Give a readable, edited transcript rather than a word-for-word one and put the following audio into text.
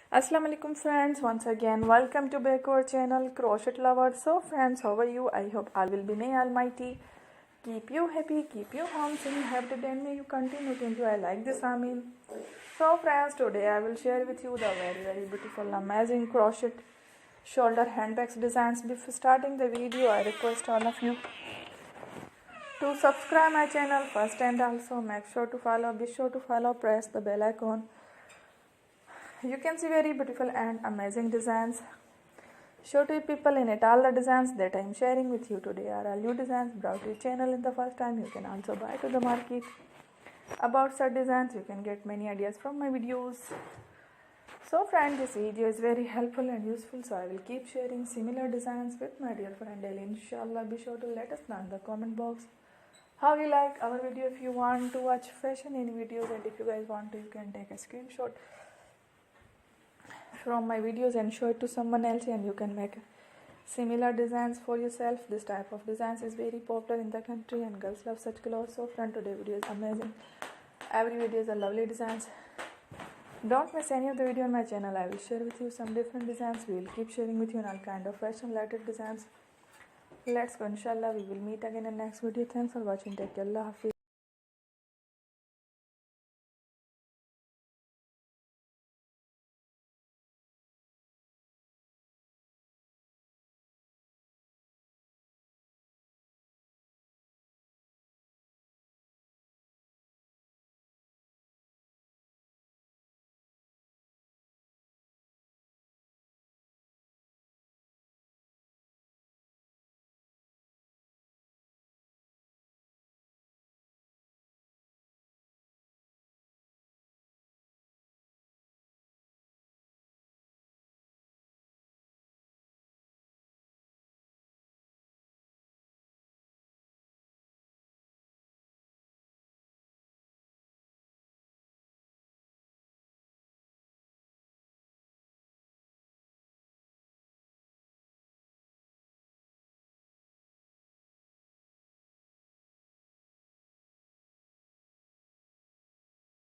Assalamu alaikum friends, once again welcome to back our channel Crochet Lovers. So friends, how are you? I hope all will be may almighty keep you happy, keep you home and happy, and may you continue to enjoy like this. Amin. So friends, today I will share with you the very beautiful amazing crochet shoulder handbags designs. Before starting the video, I request all of you to subscribe my channel first, and also be sure to follow, press the bell icon. You can see very beautiful and amazing designs. Show to people in it. All the designs that I am sharing with you today are all new designs brought to your channel in the first time. You can also buy to the market. About such designs, you can get many ideas from my videos. So friend, this video is very helpful and useful, so I will keep sharing similar designs with my dear friend daily. Inshallah, be sure to let us know in the comment box how you like our video. If you want to watch fashion in videos, and if you guys want to, you can take a screenshot from my videos and show it to someone else, and you can make similar designs for yourself. This type of designs is very popular in the country and girls love such clothes. So friend, today video is amazing. Every video is a lovely designs. Don't miss any of the video on my channel. I will share with you some different designs. We will keep sharing with you all kind of fashion related designs. Let's go. Inshallah, we will meet again in next video. Thanks for watching. Take care. Allah Hafiz.